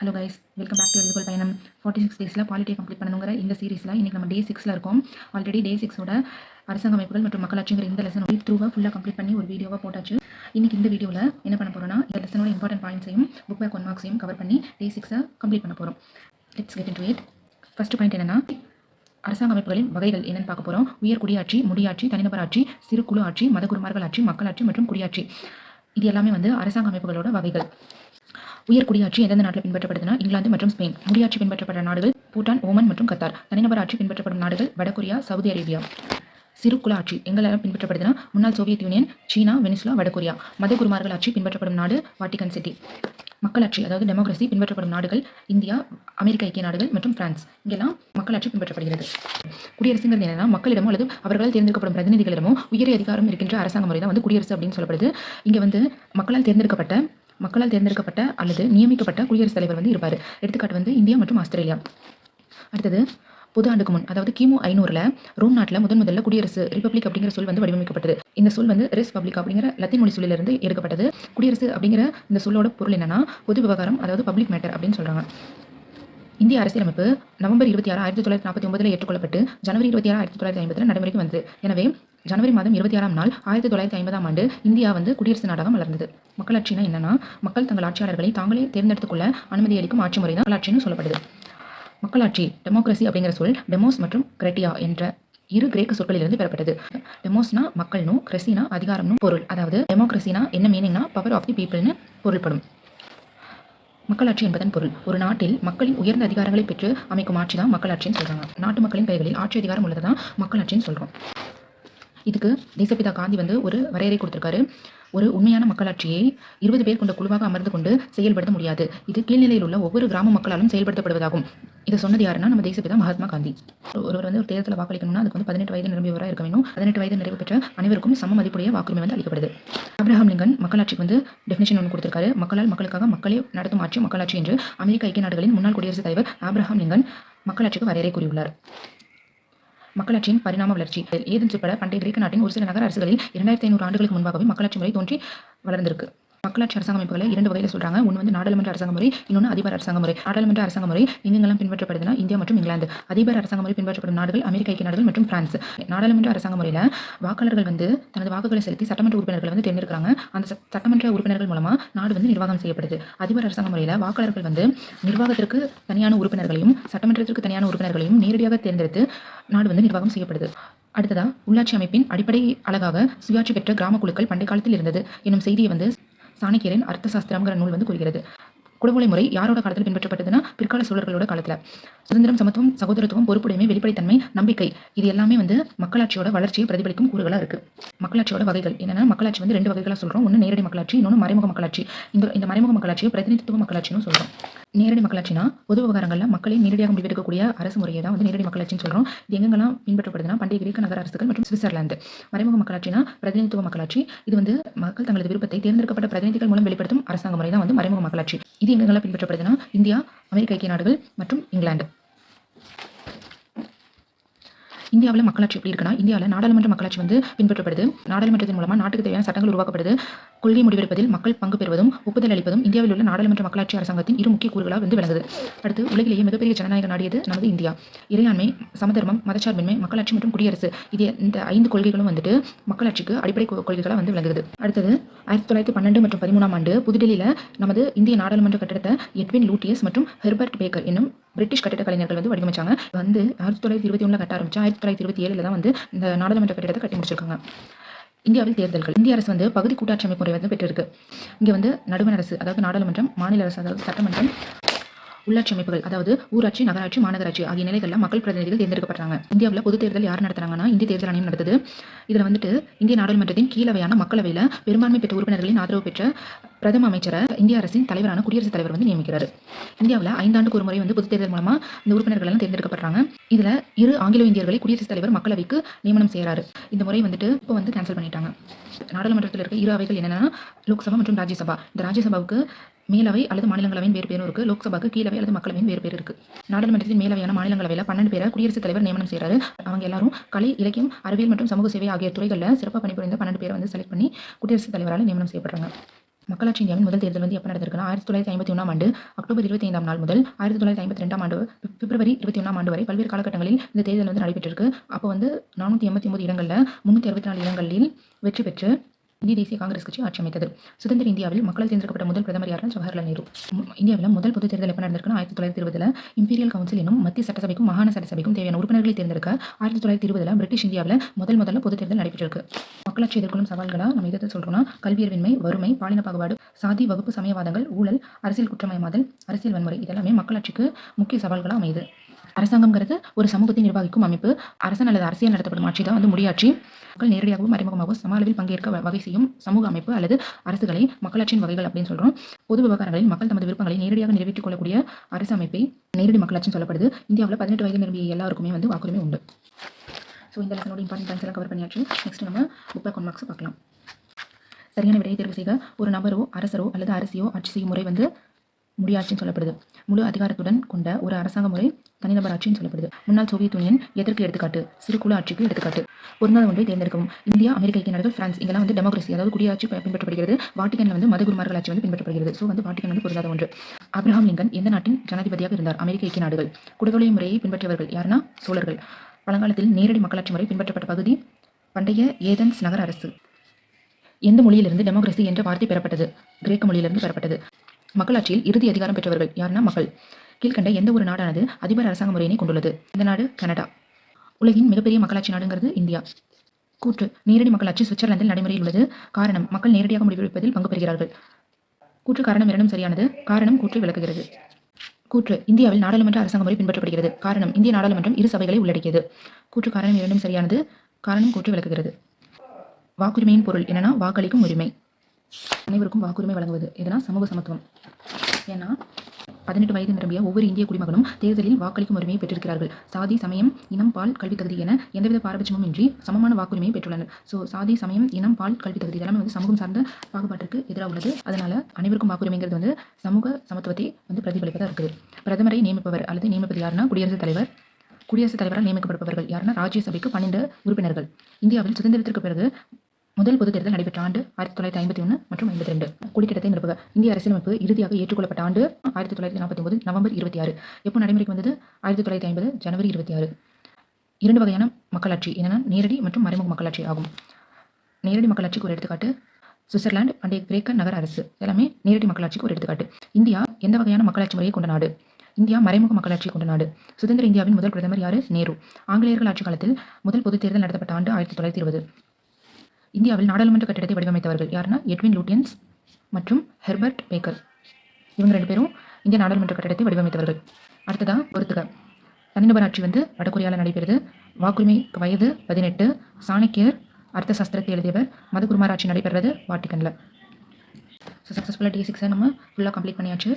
Hello guys, welcome back to எழுதுகோள் பயணம். 46 டேஸில் பாலிட்டியை கம்ப்ளீட் பண்ணணுங்கிற இந்த சீரிஸில் இன்றைக்கி நம்ம டே 6ல் இருக்கோம். ஆல்ரெடி டே 6ஓட அரசாங்க அமைப்புகள் மற்றும் மக்களாட்சிங்கிற இந்த லெசன் த்ரூவாக ஃபுல்லாக கம்ப்ளீட் பண்ணி ஒரு வீடியோவாக போட்டாச்சு. இன்றைக்கி இந்த வீடியோவில் என்ன பண்ண போகிறோம்னா, இந்த லெசனோட இம்பார்ட்டன்ட் பாயிண்ட்ஸையும் புக் பேக் 1 மார்க்ஸையும் கவர் பண்ணி டே 6 கம்ப்ளீட் பண்ண போகிறோம். Let's get into it. First point என்னென்னா, அரசாங்க அமைப்புகளின் வகைகள் என்னென்னு பார்க்க போகிறோம். உயர் குடியாட்சி, முடியாட்சி, தனிநபர் ஆட்சி, சிறு குழு ஆட்சி, மதகுருமார்கள் ஆட்சி, மக்களாட்சி மற்றும் குடியாட்சி. இது எல்லாமே அரசாங்க அமைப்புகளோட வகைகள். உயர் குடியாட்சி எந்தெந்த நாட்டில் பின்பற்றப்படுதுன்னா, இங்கிலாந்து மற்றும் ஸ்பெயின். முடியாட்சி பின்பற்றப்பட்ட நாடுகள் பூட்டான், ஓமன் மற்றும் கத்தார். தனிநபர் ஆட்சி பின்பற்றப்படும் நாடுகள் வடகொரியா, சவுதி அரேபியா. சிறு குழு ஆட்சி எங்கெல்லாம் பின்பற்றப்படுதுன்னா, முன்னாள் சோவியத் யூனியன், சீனா, வெனிசுலா, வடகொரியா. மதகுருமார்கள் ஆட்சி பின்பற்றப்படும் நாடு வாட்டிகன் சிட்டி. மக்களாட்சி அதாவது டெமோக்ரஸி பின்பற்றப்படும் நாடுகள் இந்தியா, அமெரிக்க ஐக்கிய நாடுகள் மற்றும் பிரான்ஸ். இங்கெல்லாம் மக்களாட்சி பின்பற்றப்படுகிறது. குடியரசுங்கிறது என்னன்னா, மக்களிடமோ அல்லது அவர்களால் தேர்ந்தெடுக்கப்படும் பிரதிநிதிகளிடமோ உயரிய அதிகாரம் இருக்கின்ற அரசாங்க முறை தான் குடியரசு அப்படின்னு சொல்லப்படுது. இங்கே மக்களால் தேர்ந்தெடுக்கப்பட்ட அல்லது நியமிக்கப்பட்ட குடியரசுத் தலைவர் இருப்பார். எடுத்துக்காட்டு இந்தியா மற்றும் ஆஸ்திரேலியா. அடுத்தது, பொது ஆண்டுக்கு முன் அதாவது கிமு 500 ரோம் நாட்டில் முதல்ல குடியரசு ரிப்பப்ளிக் அப்படிங்கிற சொல் வடிவமைக்கப்பட்டது. இந்த சொல் ரெஸ் பப்ளிக் அப்படிங்கிற லத்தீன் மொழி சொல்லிலிருந்து எடுக்கப்பட்டது. குடியரசு அப்படிங்கிற இந்த சொல்லோட பொருள் என்னன்னா, பொது விவகாரம் அதாவது பப்ளிக் மேட்டர் அப்படின்னு சொல்றாங்க. இந்திய அரசியலமைப்பு நவம்பர் 26, 1949 ஏற்றுக்கொள்ளப்பட்டு ஜனவரி 26, 1950 நடைமுறைக்கு வந்தது. எனவே ஜனவரி மாதம் 26ஆம் நாள் 1950ஆம் ஆண்டு இந்தியா குடியரசு நாடாக மலர்ந்தது. மக்களாட்சினா என்னன்னா, மக்கள் தங்கள் ஆட்சியாளர்களை தாங்களே தேர்ந்தெடுத்துக்கொள்ள அனுமதி அளிக்கும் ஆட்சி முறை தான் மக்களாட்சின்னு சொல்லப்படுது. மக்களாட்சி டெமோக்ரஸி அப்படிங்கிற சொல் டெமோஸ் மற்றும் கிரெட்டியா என்ற இரு கிரேக்க சொற்களிலிருந்து பெறப்பட்டது. டெமோஸ்னா மக்கள்னு, கிரெசினா அதிகாரம்னு பொருள். அதாவது டெமோக்ரஸினா என்ன மீனிங்னா பவர் ஆஃப் தி பீப்புள்னு பொருள்படும். மக்களாட்சி என்பதன் பொருள் ஒரு நாட்டில் மக்களின் உயர்ந்த அதிகாரங்களை பெற்று அமைக்கும் ஆட்சி தான் மக்களாட்சின்னு சொல்றாங்க. நாட்டு மக்களின் கைகளில் ஆட்சி அதிகாரம் உள்ளதான் மக்களாட்சின்னு சொல்றோம். இதுக்கு தேசப்பிதா காந்தி ஒரு வரையறை கொடுத்திருக்காரு. ஒரு உண்மையான மக்களாட்சியை 20 பேர் கொண்ட குழுவாக அமர்ந்து கொண்டு செயல்படுத்த முடியாது. இது கீழ்நிலையில் உள்ள ஒவ்வொரு கிராம மக்களாலும் செயல்படுத்தப்படுவதாகும். இதை சொன்னது யாருன்னா, நம்ம தேசப்பிதா மகாத்மா காந்தி. ஒருவர் ஒரு தேர்தலில் வாக்களிக்கணும்னா அதுக்கு 18 வயது நிரம்பியவராக இருக்க வேண்டும். 18 வயது நிறைவு பெற்ற அனைவருக்கும் சம மதிப்புடைய வாக்குரிமை அளிக்கப்படுது. ஆப்ரஹாம் லிங்கன் மக்களாட்சிக்கு டெஃபினேஷன் ஒன்று கொடுத்திருக்காரு. மக்களால் மக்களுக்காக மக்களே நடத்தும் ஆட்சி மக்களாட்சி என்று அமெரிக்க ஐக்கிய நாடுகளின் முன்னாள் குடியரசுத் தலைவர் ஆப்ரஹாம் லிங்கன் மக்களாட்சிக்கு வரையறை கூறியுள்ளார். மக்களாட்சியின் பரிணாம வளர்ச்சி. ஏதென்ஸ் உட்பட பண்டைய கிரேக்க நாட்டின் ஒரு சில நகர அரசுகளில் 2500 ஆண்டுகளுக்கு முன்பாகவே மக்களாட்சி முறை தோன்றி வளர்ந்திருக்கு. மக்களாட்சி அரசாங்க அமைப்புகளை 2 வகையில் சொல்றாங்க. ஒன்று நாடாளுமன்ற அரசாங்க முறை, இன்னொன்று அதிபர் அரசாங்க முறை. நாடாளுமன்ற அரசாங்க முறை எங்கெல்லாம் பின்பற்றப்படுதுன்னா, இந்தியா மற்றும் இங்கிலாந்து. அதிபர் அரசாங்க முறை பின்பற்றப்படும் நாடுகள் அமெரிக்க ஐக்கிய நாடுகள் மற்றும் பிரான்ஸ். நாடாளுமன்ற அரசாங்க முறையில் வாக்காளர்கள் தனது வாக்குகளை செலுத்தி சட்டமன்ற உறுப்பினர்கள் தேர்ந்தெடுக்கிறாங்க. அந்த சட்டமன்ற உறுப்பினர்கள் மூலமா நாடு நிர்வாகம் செய்யப்படுது. அதிபர் அரசாங்க முறையில் வாக்காளர்கள் நிர்வாகத்திற்கு தனியான உறுப்பினர்களையும் சட்டமன்றத்திற்கு தனியான உறுப்பினர்களையும் நேரடியாக தேர்ந்தெடுத்து நாடு நிர்வாகம் செய்யப்படுது. அடுத்ததா, உள்ளாட்சி அமைப்பின் அடிப்படை அழகாக சுயாட்சி பெற்ற கிராம குழுக்கள் பண்டை காலத்தில் இருந்தது என்னும் செய்தியை சாணக்கியரின் அர்த்த சாஸ்திரம்ங்கிற நூல் கூறுகிறது. குடமுலை முறை யாரோட காலத்தில் பின்பற்றப்பட்டதுன்னா, பிற்கால சோழர்களோட காலத்தில். சுதந்திரம், சமத்துவம், சகோதரத்துவம், பொறுப்புடைமை, வெளிப்படைத்தன்மை, நம்பிக்கை இது எல்லாமே மக்களாட்சியோட வளர்ச்சியை பிரதிபலிக்கும் கூறுகளா இருக்கு. மக்களாட்சியோட வகைகள் என்னன்னா, மக்களாட்சி 2 வகைகளா சொல்றோம். ஒன்று நேரடி மக்களாட்சி, இன்னொன்று மறைமுக மக்களாட்சி. இந்த மறைமுக மக்களாட்சியை பிரதிநிதித்துவ மக்களாட்சின்னு சொல்றோம். நேரடி மக்களாட்சினா பொது விவகாரங்கள்ல மக்களை நேரடியாக முடிவெடுக்கக்கூடிய அரசு முறையை தான் நேரடி மக்களாட்சின்னு சொல்றோம். இது எங்கெல்லாம் பின்பற்றப்படுதுன்னா, பண்டைய கிரேக்க நகர அரசுகள் மற்றும் சுவிட்சர்லாந்து. மறைமுக மக்களாட்சினா பிரதிநிதித்துவ மக்களாட்சி. இது மக்கள் தங்களது விருப்பத்தை தேர்ந்தெடுக்கப்பட்ட பிரதிநிதிகள் மூலம் வெளிப்படுத்தும் அரசாங்க முறை தான் மறைமுக மக்களாட்சி. இது எங்கெல்லாம் பின்பற்றப்படுதுன்னா, இந்தியா, அமெரிக்க ஐக்கிய நாடுகள் மற்றும் இங்கிலாந்து. இந்தியாவில் மக்களாட்சி எப்படி இருக்குன்னா, இந்தியாவில் நாடாளுமன்ற மக்களாட்சி பின்பற்றப்படுது. நாடாளுமன்றத்தின் மூலமா நாட்டுக்கு தேவையான சட்டங்கள் உருவாக்கப்படுது. கொள்கை முடிவெடுப்பதில் மக்கள் பங்கு பெறுவதும் ஒப்புதல் அளிப்பதும் இந்தியாவில் உள்ள நாடாளுமன்ற மக்களாட்சி அரசாங்கத்தின் 2 முக்கிய கூறுகளாக விளங்குது. அடுத்து, உலகிலேயே மிகப்பெரிய ஜனநாயக நாடு நமது இந்தியா. இறையாண்மை, சமதர்மம், மதச்சார்பின்மை, மக்களாட்சி மற்றும் குடியரசு இது இந்த 5 கொள்கைகளும் மக்களாட்சிக்கு அடிப்படை கொள்கைகளாக விளங்குது. அடுத்தது, 1912 மற்றும் 13ஆம் ஆண்டு புதுடெல்லியில் நமது இந்திய நாடாளுமன்ற கட்டடத்தை எட்வின் லூட்டியஸ் மற்றும் ஹெர்பர்ட் பேக்கர் என்னும் பிரிட்டிஷ் கட்டிட கலைஞர்கள் வடிவமைச்சாங்க. 1921 கட்ட ஆரம்பிச்சா 1927 தான் இந்த நாடாளுமன்ற கட்டிடத்தை கட்டி முடிச்சிருக்காங்க. இந்தியாவில் தேர்தல்கள். இந்திய அரசு பகுதி கூட்டாட்சி அமைப்பு முறை பெற்றிருக்கு. இங்கே நடுவண் அரசு அதாவது நாடாளுமன்றம், மாநில அரசு அதாவது சட்டமன்றம், உள்ளாட்சி அமைப்புகள் அதாவது ஊராட்சி, நகராட்சி, மாநகராட்சி ஆகிய நிலைகளில் மக்கள் பிரதிநிதிகள் தேர்ந்தெடுக்கப்படுறாங்க. இந்தியாவில் பொது தேர்தல் யார் நடத்துறாங்கன்னா, இந்திய தேர்தல் ஆணையம் நடத்துது. இதில் இந்திய நாடாளுமன்றத்தின் கீழவையான மக்களவையில் பெரும்பான்மை பெற்ற உறுப்பினர்களின் ஆதரவு பெற்ற பிரதம அமைச்சரை இந்திய அரசின் தலைவரான குடியரசுத் தலைவர் நியமிக்கிறார். இந்தியாவில் 5 ஆண்டுக்கு ஒரு முறை பொது தேர்தல் மூலமா இந்த உறுப்பினர்கள் எல்லாம் தேர்ந்தெடுக்கப்படுறாங்க. இதுல 2 ஆங்கிலோ இந்தியர்களை குடியரசுத் தலைவர் மக்களவைக்கு நியமனம் செய்யறாரு. இந்த முறை இப்போ கேன்சல் பண்ணிட்டாங்க. நாடாளுமன்றத்தில் இருக்க 2 அவைகள் என்னன்னா, லோக்சபா மற்றும் ராஜ்யசபா. இந்த ராஜ்யசபாவுக்கு மேலவை அல்லது மாநிலங்களவையின் வேறு பேரும் இருக்கு. லோக்சபாவுக்கு கீழவை அல்லது மக்களவையின் வேறு பேர் இருக்கு. நாடாளுமன்றத்தின் மேலவையான மாநிலங்களவையில் 12 பேரை குடியரசுத் தலைவர் நியமனம் செய்யறாரு. அவங்க எல்லாரும் கலை, இலக்கியம், அறிவியல் மற்றும் சமூக சேவை ஆகிய துறைகளில் சிறப்பாக பணிபுரிந்த 12 பேரை செலக்ட் பண்ணி குடியரசுத் தலைவரால் நியமனம் செய்யப்படுறாங்க. மக்களாட்சி இந்தியாவின் முதல் தேர்தல் வந்து எப்போ நடந்திருக்குன்னா 1951ஆம் ஆண்டு அக்டோபர் 25ஆம் நாள் முதல் 1952ஆம் ஆண்டு பிப்ரவரி 21ஆம் ஆண்டு வரை பல்வேறு காலகட்டங்களில் இந்த தேர்தல் வந்து நடைபெற்றிருக்கு. அப்போ வந்து 489 இடங்களில் 364 இடங்களில் வெற்றி பெற்று இந்திய தேசிய காங்கிரஸ் கட்சி ஆட்சி அமைத்தது. சுதந்திர இந்தியாவில் மக்களால் தேர்ந்தெடுக்கப்பட்ட முதல் பிரதமர் யாருன்னா ஜவஹர்லால் நேரு. இந்தியாவில் முதல் பொது தேர்தல் எப்போ நடந்திருக்குன்னா 1920 இம்பீரியல் கவுன்சில் என்னும் மத்திய சட்டசபைக்கும் மாகாண சட்டசபைக்கும் தேவையான உறுப்பினர்களை தேர்ந்தெடுக்க 1920 பிரிட்டிஷ் இந்தியாவில் முதல்ல பொது தேர்தல் நடைபெற்றிருக்கு. மக்களாட்சி எதிர்கொள்ளும் சவால்களாக நம்ம எதை சொல்றோம்னா கல்வியறிவின்மை, வறுமை, பாலின பாகுபாடு, சாதி, வகுப்பு, சமயவாதங்கள், ஊழல், அரசியல் குற்றமயமாதல், அரசியல் வன்முறை இதெல்லாமே மக்களாட்சிக்கு முக்கிய சவால்களாக அமையுது. அரசாங்கம்ங்கிறது ஒரு சமூகத்தை நிர்வகிக்கும் அமைப்பு. அரசன் அல்லது அரசியல் நடத்தப்படும் ஆட்சி தான் வந்து முடியாட்சி. மக்கள் நேரடியாகவும் மறைமுகமாகவும் சம அளவில் பங்கேற்க வகை செய்யும் சமூக அமைப்பு அல்லது அரசுகளை மக்களாட்சியின் வகைகள் அப்படின்னு சொல்றோம். பொது விவகாரங்களில் மக்கள் தமது விருப்பங்களை நேரடியாக நிறைவேற்றிக் கொள்ளக்கூடிய அரசு அமைப்பை நேரடி மக்களாட்சின்னு சொல்லப்படுது. இந்தியாவில் 18 வயது நிரம்பிய எல்லாருக்குமே வந்து வாக்குரிமை உண்டு. ஸோ இந்த லெசனோட இம்பார்ட்டன்ட் பாயிண்ட்ஸ் எல்லாம் கவர் பண்ணியாச்சு. நெக்ஸ்ட் நம்ம புக் பேக் 1 மார்க்ஸ் பார்க்கலாம். சரியான விடையை தேர்வு செய்க. ஒரு நபரோ அரசரோ அல்லது அரசியோ ஆட்சி செய்யும் முறை வந்து முடியாட்சின்னு சொல்லப்படுது. முழு அதிகாரத்துடன் கொண்ட ஒரு அரசாங்க முறை தனிநபர் ஆட்சின்னு சொல்லப்படுது. முன்னாள் சோவியத் யூனியன் எதற்கு எடுத்துக்காட்டு? சிறு குழு ஆட்சிக்கு எடுத்துக்காட்டு. பொருந்தாத ஒன்றை தேர்ந்தெடுக்கவும். இந்தியா, அமெரிக்க ஐக்கிய நாடுகள், பிரான்ஸ் இங்கெல்லாம் வந்து டெமோக்ரஸி அதாவது குடியாட்சி பின்பற்றப்படுகிறது. வாட்டிகன்ல வந்து மத குருமார்கள் ஆட்சி வந்து பின்பற்றப்படுகிறது. ஸோ வந்து வாட்டிகன் வந்து பொருந்தாத ஒன்று. ஆப்ரஹாம் லிங்கன் எந்த நாட்டின் ஜனாதிபதியாக இருந்தார்? அமெரிக்க ஐக்கிய நாடுகள். குடதொலை முறையை பின்பற்றியவர்கள் யாருன்னா சோழர்கள். பழங்காலத்தில் நேரடி மக்களாட்சி முறை பின்பற்றப்பட்ட பகுதி பண்டைய ஏதென்ஸ் நகர அரசு. எந்த மொழியிலிருந்து டெமோக்ரஸி என்ற வார்த்தை பெறப்பட்டது? கிரேக்க மொழியிலிருந்து பெறப்பட்டது. மக்களாட்சியில் இறுதி அதிகாரம் பெற்றவர்கள் யாருன்னா மக்கள். கீழ்கண்ட எந்த ஒரு நாடானது அதிபர் அரசாங்க முறையினை கொண்டுள்ளது? இந்த நாடு கனடா. உலகின் மிகப்பெரிய மக்களாட்சி நாடுங்கிறது இந்தியா. கூற்று நேரடி மக்களாட்சி சுவிட்சர்லாந்தில் நடைமுறையில் உள்ளது. காரணம் மக்கள் நேரடியாக முடிவெடுப்பதில் பங்கு பெறுகிறார்கள். கூற்று காரணம் இரண்டும் சரியானது. காரணம் கூற்றை விளக்குகிறது. கூற்று இந்தியாவில் நாடாளுமன்ற அரசாங்க முறை பின்பற்றப்படுகிறது. காரணம் இந்திய நாடாளுமன்றம் இரு சபைகளை உள்ளடக்கியது. கூற்று காரணம் இரண்டும் சரியானது. காரணம் கூற்றை விளக்குகிறது. வாக்குரிமையின் பொருள் என்னன்னா வாக்களிக்கும் உரிமை. அனைவருக்கும் வாக்குரிமை வழங்குவது எதனா சமூக சமத்துவம். ஏன்னா 18 வயது நிரம்பிய ஒவ்வொரு இந்திய குடிமகனும் தேர்தலில் வாக்களிக்கும் உரிமையை பெற்றிருக்கிறார்கள். சாதி, சமயம், இனம், பால், கல்வி தகுதி என எந்தவித பாரபட்சமும் இன்றி சமமான வாக்குரிமையை பெற்றுள்ளனர். ஸோ சாதி, சமயம், இனம், பால், கல்வி தகுதி இதெல்லாமே வந்து சமூகம் சார்ந்த பாகுபாட்டிற்கு எதிராக உள்ளது. அதனால அனைவருக்கும் வாக்குரிமைங்கிறது வந்து சமூக சமத்துவத்தை வந்து பிரதிபலிப்பதாக இருக்குது. பிரதமரை நியமிப்பவர் அல்லது நியமிப்பது யாருன்னா குடியரசுத் தலைவர். குடியரசுத் தலைவரால் நியமிக்கப்படுபவர்கள் யாருன்னா ராஜ்யசபைக்கு 12 உறுப்பினர்கள். இந்தியாவில் சுதந்திரத்திற்கு பிறகு முதல் பொது தேர்தல் நடைபெற்ற ஆண்டு 1951 மற்றும் 52. குடிக்கிடத்தை நிரப்புக. இந்திய அரசியலமைப்பு இறுதியாக ஏற்றுக்கொள்ளப்பட்ட ஆண்டு 1949 நவம்பர் 26. எப்போ நடைமுறைக்கு வந்தது? 1950 ஜனவரி 26. 2 வகையான மக்களாட்சி என்னன்னா நேரடி மற்றும் மறைமுக மக்களாட்சி ஆகும். நேரடி மக்களாட்சிக்கு ஒரு எடுத்துக்காட்டு சுவிட்சர்லாந்து, பண்டைய கிரேக்க நகர அரசு எல்லாமே நேரடி மக்களாட்சிக்கு ஒரு எடுத்துக்காட்டு. இந்தியா எந்த வகையான மக்களாட்சி முறையை கொண்ட நாடு? இந்தியா மறைமுக மக்களாட்சி கொண்ட நாடு. சுதந்திர இந்தியாவின் முதல் பிரதமர் யாரு? நேரு. ஆங்கிலேயர்கள் ஆட்சி காலத்தில் முதல் பொது தேர்தல் நடத்தப்பட்ட ஆண்டு 1920. இந்தியாவில் நாடாளுமன்ற கட்டிடத்தை வடிவமைத்தவர்கள் யாருன்னா எட்வின் லூட்டியன்ஸ் மற்றும் ஹெர்பர்ட் பேக்கர். இவங்க 2 பேரும் இந்திய நாடாளுமன்ற கட்டிடத்தை வடிவமைத்தவர்கள். அடுத்ததா பொறுத்துக. தனிநபர் ஆட்சி வந்து வடகொரியாவில் நடைபெறுது. வாக்குரிமை வயது 18. சாணக்கியர் அர்த்த சாஸ்திரத்தை எழுதியவர். மத குருமார் ஆட்சி நடைபெறுறது வாட்டிகன்ல. ஸோ சக்ஸஸ்ஃபுல்லாக Day 6 நம்ம ஃபுல்லாக கம்ப்ளீட் பண்ணியாச்சு.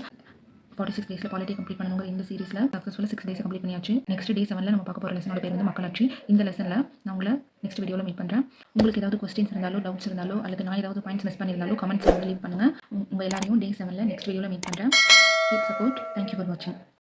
46 டேஸில் பாலிட்டி கம்ப்ளீட் பண்ணுங்கிற இந்த சீரிஸில் சக்ஸஸ்ஃபுல்லாக 6 டேஸ் கம்ப்ளீட் பண்ணியாச்சு. நெக்ஸ்ட் Day 7 நம்ம பார்க்க போகிற லெசனோட பேர் வந்து மக்களாட்சி. இந்த லெசனில் நான் உங்களை நெக்ஸ்ட் வீடியோவில் மீட் பண்ணுறேன். உங்களுக்கு ஏதாவது கொஸ்டின்ஸ் இருந்தாலோ, டவுட்ஸ் இருந்தாலோ, அல்லது நான் ஏதாவது பாயிண்ட்ஸ் மிஸ் பண்ணியிருந்தாலோ கமெண்ட்ஸ் லீவ் பண்ணுங்கள். உங்கள் எல்லாரையும் Day 7 நெக்ஸ்ட் வீடியோவில் மீட் பண்ணுறேன். Keep support. தேங்க்யூ ஃபார் வாட்சிங்.